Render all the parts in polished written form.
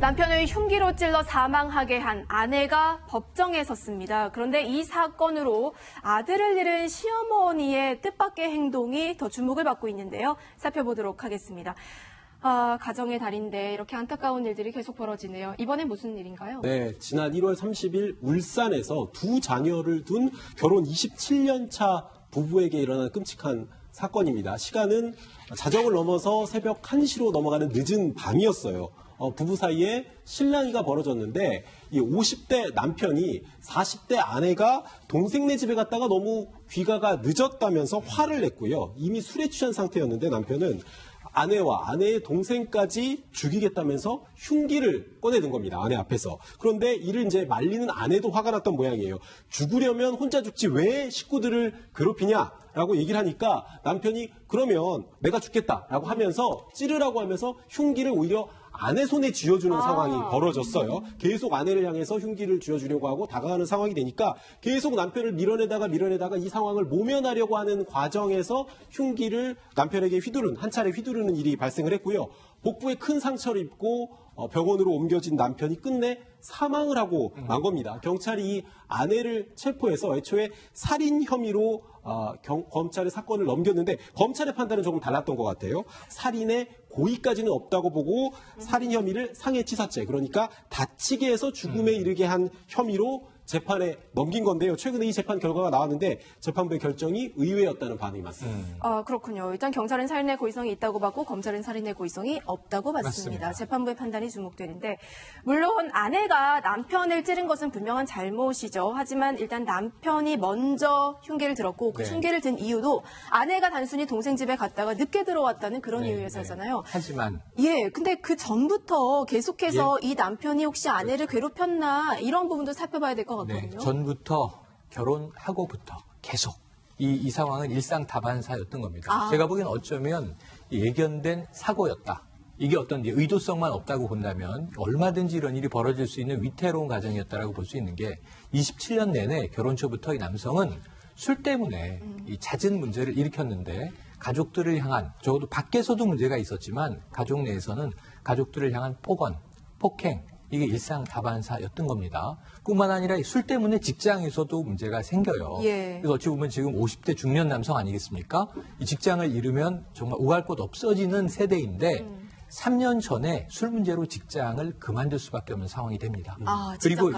남편을 흉기로 찔러 사망하게 한 아내가 법정에 섰습니다. 그런데 이 사건으로 아들을 잃은 시어머니의 뜻밖의 행동이 더 주목을 받고 있는데요. 살펴보도록 하겠습니다. 가정의 달인데 이렇게 안타까운 일들이 계속 벌어지네요. 이번엔 무슨 일인가요? 네, 지난 1월 30일 울산에서 두 자녀를 둔 결혼 27년 차 부부에게 일어난 끔찍한 사건입니다. 시간은 자정을 넘어서 새벽 1시로 넘어가는 늦은 밤이었어요. 부부 사이에 실랑이가 벌어졌는데 이 50대 남편이 40대 아내가 동생네 집에 갔다가 너무 귀가가 늦었다면서 화를 냈고요. 이미 술에 취한 상태였는데 남편은 아내와 아내의 동생까지 죽이겠다면서 흉기를 꺼내든 겁니다. 아내 앞에서. 그런데 이를 이제 말리는 아내도 화가 났던 모양이에요. 죽으려면 혼자 죽지 왜 식구들을 괴롭히냐라고 얘기를 하니까 남편이 그러면 내가 죽겠다라고 하면서 찌르라고 하면서 흉기를 오히려 아내 손에 쥐어주는 상황이 벌어졌어요. 계속 아내를 향해서 흉기를 쥐어주려고 하고 다가가는 상황이 되니까 계속 남편을 밀어내다가 이 상황을 모면하려고 하는 과정에서 흉기를 남편에게 한 차례 휘두르는 일이 발생을 했고요. 복부에 큰 상처를 입고 병원으로 옮겨진 남편이 끝내 사망을 하고 만 겁니다. 경찰이 이 아내를 체포해서 애초에 살인 혐의로 검찰에 사건을 넘겼는데 검찰의 판단은 조금 달랐던 것 같아요. 살인의 고의까지는 없다고 보고 살인 혐의를 상해치사죄, 그러니까 다치게 해서 죽음에 이르게 한 혐의로 재판에 넘긴 건데요. 최근에 이 재판 결과가 나왔는데 재판부의 결정이 의외였다는 반응이 많습니다. 그렇군요. 일단 경찰은 살인의 고의성이 있다고 봤고 검찰은 살인의 고의성이 없다고 봤습니다. 맞습니다. 재판부의 판단이 주목되는데 물론 아내가 남편을 찌른 것은 분명한 잘못이죠. 하지만 일단 남편이 먼저 흉기를 들었고 그 흉기를 든 이유도 아내가 단순히 동생 집에 갔다가 늦게 들어왔다는 그런 이유에서잖아요. 하지만 근데 그 전부터 계속해서 이 남편이 혹시 아내를 괴롭혔나 이런 부분도 살펴봐야 될 것 같거든요. 전부터 결혼하고부터 계속 이 상황은 일상다반사였던 겁니다. 제가 보기엔 어쩌면 예견된 사고였다. 이게 어떤 의도성만 없다고 본다면 얼마든지 이런 일이 벌어질 수 있는 위태로운 가정이었다라고 볼 수 있는 게 27년 내내 결혼 초부터 이 남성은 술 때문에 이 잦은 문제를 일으켰는데 가족들을 향한, 적어도 밖에서도 문제가 있었지만 가족 내에서는 가족들을 향한 폭언, 폭행, 이게 일상다반사였던 겁니다. 뿐만 아니라 술 때문에 직장에서도 문제가 생겨요. 그래서 어찌 보면 지금 50대 중년 남성 아니겠습니까? 이 직장을 잃으면 정말 오갈 곳 없어지는 세대인데 3년 전에 술 문제로 직장을 그만둘 수밖에 없는 상황이 됩니다. 그리고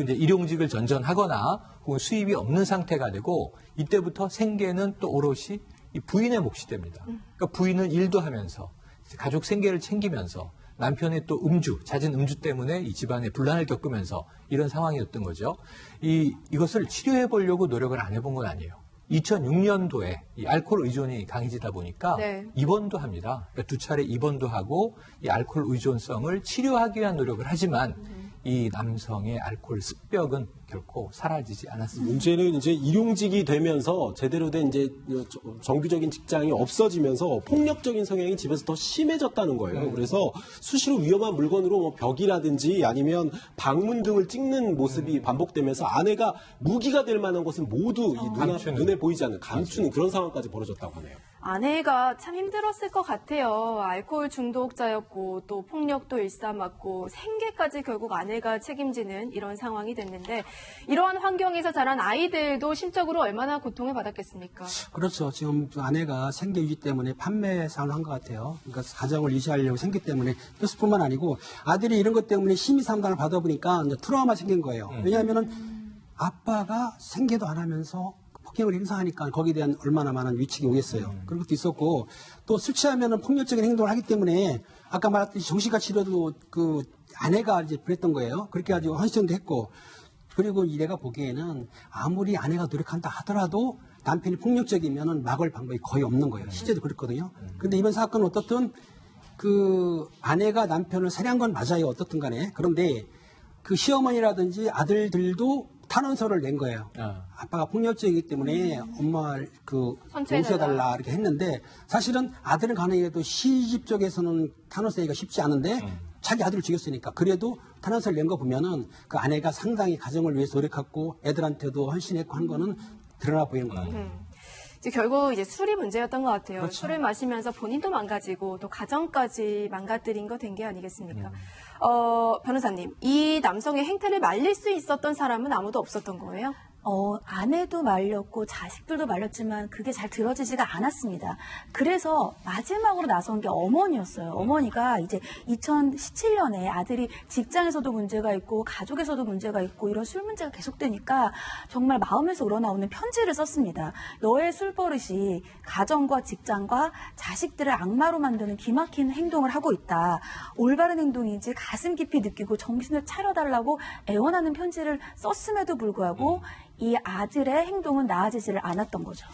이제 일용직을 전전하거나 혹은 수입이 없는 상태가 되고 이때부터 생계는 또 오롯이 이 부인의 몫이 됩니다. 그러니까 부인은 일도 하면서 가족 생계를 챙기면서 남편의 또 잦은 음주 때문에 이 집안에 분란을 겪으면서 이런 상황이었던 거죠. 이것을 치료해 보려고 노력을 안 해본 건 아니에요. 2006년도에 이 알코올 의존이 강해지다 보니까 입원도 합니다. 그러니까 2차례 입원도 하고 이 알코올 의존성을 치료하기 위한 노력을 하지만 이 남성의 알코올 습벽은 결코 사라지지 않았습니다. 문제는 이제 일용직이 되면서 제대로 된 이제 정규적인 직장이 없어지면서 폭력적인 성향이 집에서 더 심해졌다는 거예요. 그래서 수시로 위험한 물건으로 벽이라든지 아니면 방문 등을 찍는 모습이 반복되면서 아내가 무기가 될 만한 것은 모두 눈에 보이지 않는 감추는 그런 상황까지 벌어졌다고 하네요. 아내가 참 힘들었을 것 같아요. 알코올 중독자였고 또 폭력도 일삼았고 생계까지 결국 아내가 책임지는 이런 상황이 됐는데 이러한 환경에서 자란 아이들도 심적으로 얼마나 고통을 받았겠습니까? 그렇죠. 지금 아내가 생계 유지 때문에 판매상을 한 것 같아요. 그러니까 가정을 유지하려고 생계 때문에 그것뿐만 아니고 아들이 이런 것 때문에 심리 상담을 받아보니까 이제 트라우마 생긴 거예요. 왜냐하면은 아빠가 생계도 안 하면서 폭행을 행사하니까 거기에 대한 얼마나 많은 위축이 오겠어요. 그런 것도 있었고 또 술 취하면은 폭력적인 행동을 하기 때문에 아까 말했듯이 정신과 치료도 그 아내가 이제 그랬던 거예요. 그렇게 가지고 헌신도 했고 그리고 내가 보기에는 아무리 아내가 노력한다 하더라도 남편이 폭력적이면은 막을 방법이 거의 없는 거예요. 실제도 그렇거든요. 그런데 이번 사건은 어떻든 그 아내가 남편을 살해한 건 맞아요. 어떻든 간에. 그런데 그 시어머니라든지 아들들도 탄원서를 낸 거예요. 아빠가 폭력적이기 때문에 엄마 용서해달라 이렇게 했는데 사실은 아들은 가능해도 시집 쪽에서는 탄원서 내기가 쉽지 않은데 자기 아들을 죽였으니까 그래도 탄원서를 낸 거 보면은 그 아내가 상당히 가정을 위해서 노력했고 애들한테도 헌신했고 한 거는 드러나 보이는 것 같아요. 이제 결국 이제 술이 문제였던 것 같아요. 그렇죠. 술을 마시면서 본인도 망가지고 또 가정까지 망가뜨린 거 된 게 아니겠습니까? 변호사님, 이 남성의 행태를 말릴 수 있었던 사람은 아무도 없었던 거예요? 아내도 말렸고 자식들도 말렸지만 그게 잘 들어지지가 않았습니다. 그래서 마지막으로 나선 게 어머니였어요. 어머니가 이제 2017년에 아들이 직장에서도 문제가 있고 가족에서도 문제가 있고 이런 술 문제가 계속되니까 정말 마음에서 우러나오는 편지를 썼습니다. 너의 술버릇이 가정과 직장과 자식들을 악마로 만드는 기막힌 행동을 하고 있다. 올바른 행동인지 가슴 깊이 느끼고 정신을 차려달라고 애원하는 편지를 썼음에도 불구하고 이 아들의 행동은 나아지지를 않았던 거죠.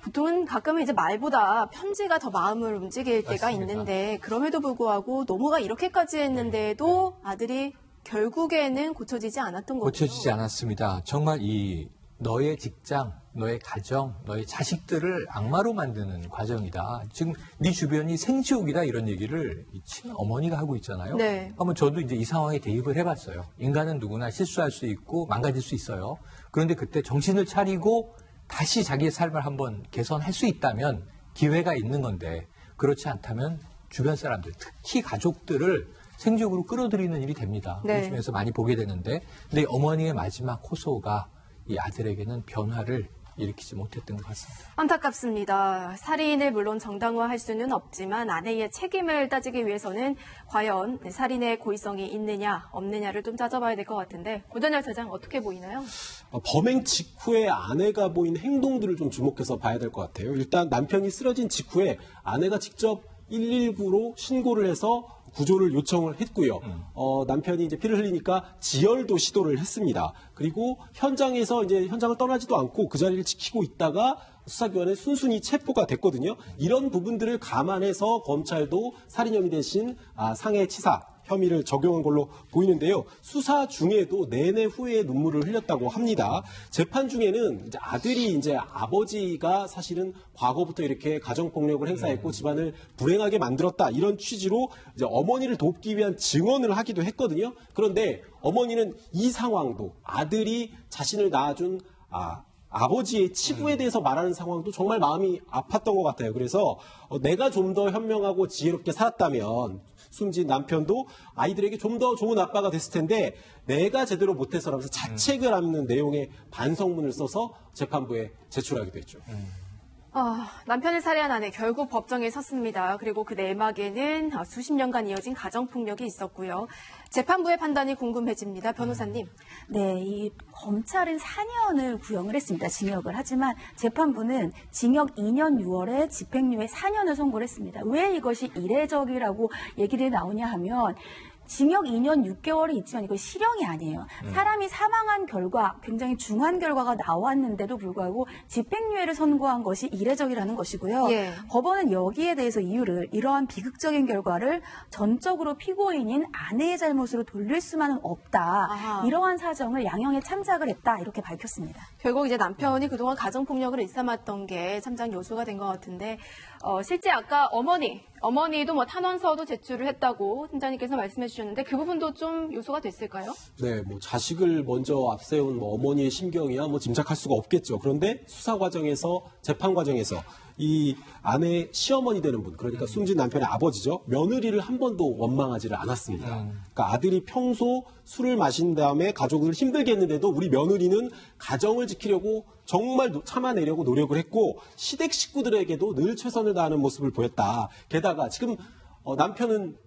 보통은 가끔은 이제 말보다 편지가 더 마음을 움직일 때가 맞습니다. 있는데 그럼에도 불구하고 노모가 이렇게까지 했는데도 아들이 결국에는 고쳐지지 않았던 거죠. 고쳐지지 않았습니다. 정말 이 너의 직장, 너의 가정, 너의 자식들을 악마로 만드는 과정이다. 지금 네 주변이 생지옥이다 이런 얘기를 이 친어머니가 하고 있잖아요. 네. 한번 저도 이제 이 상황에 대입을 해봤어요. 인간은 누구나 실수할 수 있고 망가질 수 있어요. 그런데 그때 정신을 차리고 다시 자기의 삶을 한번 개선할 수 있다면 기회가 있는 건데 그렇지 않다면 주변 사람들, 특히 가족들을 생지옥으로 끌어들이는 일이 됩니다. 네. 요즘에서 많이 보게 되는데 근데 어머니의 마지막 호소가 이 아들에게는 변화를 일으키지 못했던 것 같습니다. 안타깝습니다. 살인을 물론 정당화할 수는 없지만 아내의 책임을 따지기 위해서는 과연 살인의 고의성이 있느냐 없느냐를 좀 따져봐야 될 것 같은데 고전열 차장 어떻게 보이나요? 범행 직후에 아내가 보인 행동들을 좀 주목해서 봐야 될 것 같아요. 일단 남편이 쓰러진 직후에 아내가 직접 119로 신고를 해서 구조를 요청을 했고요. 남편이 이제 피를 흘리니까 지혈도 시도를 했습니다. 그리고 현장에서 이제 현장을 떠나지도 않고 그 자리를 지키고 있다가 수사기관에 순순히 체포가 됐거든요. 이런 부분들을 감안해서 검찰도 살인 혐의 대신 상해치사 혐의를 적용한 걸로 보이는데요. 수사 중에도 내내 후회의 눈물을 흘렸다고 합니다. 재판 중에는 이제 아들이 이제 아버지가 사실은 과거부터 이렇게 가정폭력을 행사했고 집안을 불행하게 만들었다 이런 취지로 이제 어머니를 돕기 위한 증언을 하기도 했거든요. 그런데 어머니는 이 상황도 아들이 자신을 낳아준 아버지의 치부에 대해서 말하는 상황도 정말 마음이 아팠던 것 같아요. 그래서 내가 좀 더 현명하고 지혜롭게 살았다면 숨진 남편도 아이들에게 좀 더 좋은 아빠가 됐을 텐데 내가 제대로 못해서라면서 자책을 하는 내용의 반성문을 써서 재판부에 제출하기도 했죠. 남편을 살해한 아내 결국 법정에 섰습니다. 그리고 그 내막에는 수십 년간 이어진 가정폭력이 있었고요. 재판부의 판단이 궁금해집니다. 변호사님. 네, 이 검찰은 4년을 구형을 했습니다. 징역을. 하지만 재판부는 징역 2년 6월에 집행유예 4년을 선고를 했습니다. 왜 이것이 이례적이라고 얘기들이 나오냐 하면 징역 2년 6개월이 있지만 이거 실형이 아니에요. 사람이 사망한 결과, 굉장히 중한 결과가 나왔는데도 불구하고 집행유예를 선고한 것이 이례적이라는 것이고요. 예. 법원은 여기에 대해서 이유를 이러한 비극적인 결과를 전적으로 피고인인 아내의 잘못으로 돌릴 수만은 없다. 아하. 이러한 사정을 양형에 참작을 했다. 이렇게 밝혔습니다. 결국 이제 남편이 그동안 가정폭력을 일삼았던 게 참작 요소가 된 것 같은데 실제 아까 어머니도 뭐 탄원서도 제출을 했다고 팀장님께서 말씀해 주셨는데 그 부분도 좀 요소가 됐을까요? 네, 뭐 자식을 먼저 앞세운 뭐 어머니의 심경이야 뭐 짐작할 수가 없겠죠. 그런데 수사 과정에서 재판 과정에서 이 아내 시어머니 되는 분, 그러니까 숨진 남편의 아버지죠. 며느리를 한 번도 원망하지를 않았습니다. 그러니까 아들이 평소 술을 마신 다음에 가족을 힘들게 했는데도 우리 며느리는 가정을 지키려고 정말 참아내려고 노력을 했고 시댁 식구들에게도 늘 최선을 다하는 모습을 보였다. 게다가 지금 남편은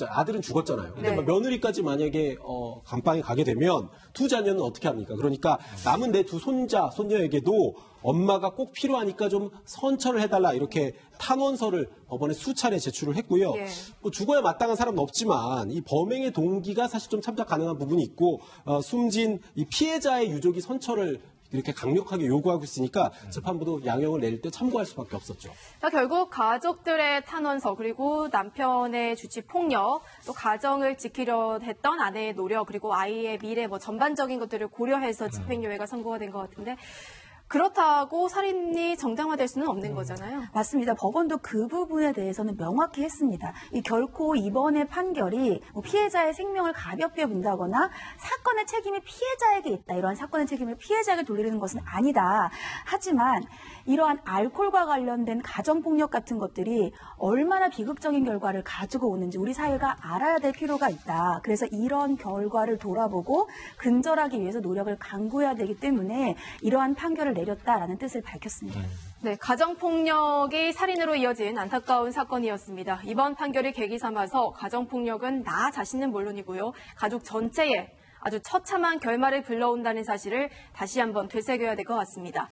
아들은 죽었잖아요. 근데 네. 며느리까지 만약에 감방에 가게 되면 두 자녀는 어떻게 합니까? 그러니까 남은 내 두 손녀에게도 엄마가 꼭 필요하니까 좀 선처를 해달라 이렇게 탄원서를 법원에 수차례 제출을 했고요. 예. 뭐 죽어야 마땅한 사람은 없지만 이 범행의 동기가 사실 좀 참작 가능한 부분이 있고 숨진 이 피해자의 유족이 선처를 이렇게 강력하게 요구하고 있으니까 재판부도 양형을 낼 때 참고할 수밖에 없었죠. 그러니까 결국 가족들의 탄원서 그리고 남편의 주치 폭력 또 가정을 지키려 했던 아내의 노력 그리고 아이의 미래 뭐 전반적인 것들을 고려해서 집행유예가 선고가 된 것 같은데 그렇다고 살인이 정당화될 수는 없는 거잖아요. 맞습니다. 법원도 그 부분에 대해서는 명확히 했습니다. 결코 이번의 판결이 피해자의 생명을 가볍게 본다거나 사건의 책임이 피해자에게 있다. 이러한 사건의 책임을 피해자에게 돌리는 것은 아니다. 하지만 이러한 알코올과 관련된 가정폭력 같은 것들이 얼마나 비극적인 결과를 가지고 오는지 우리 사회가 알아야 될 필요가 있다. 그래서 이런 결과를 돌아보고 근절하기 위해서 노력을 강구해야 되기 때문에 이러한 판결을 내렸다라는 뜻을 밝혔습니다. 네, 가정폭력이 살인으로 이어진 안타까운 사건이었습니다. 이번 판결을 계기 삼아서 가정폭력은 나 자신은 물론이고요. 가족 전체에 아주 처참한 결말을 불러온다는 사실을 다시 한번 되새겨야 될 것 같습니다.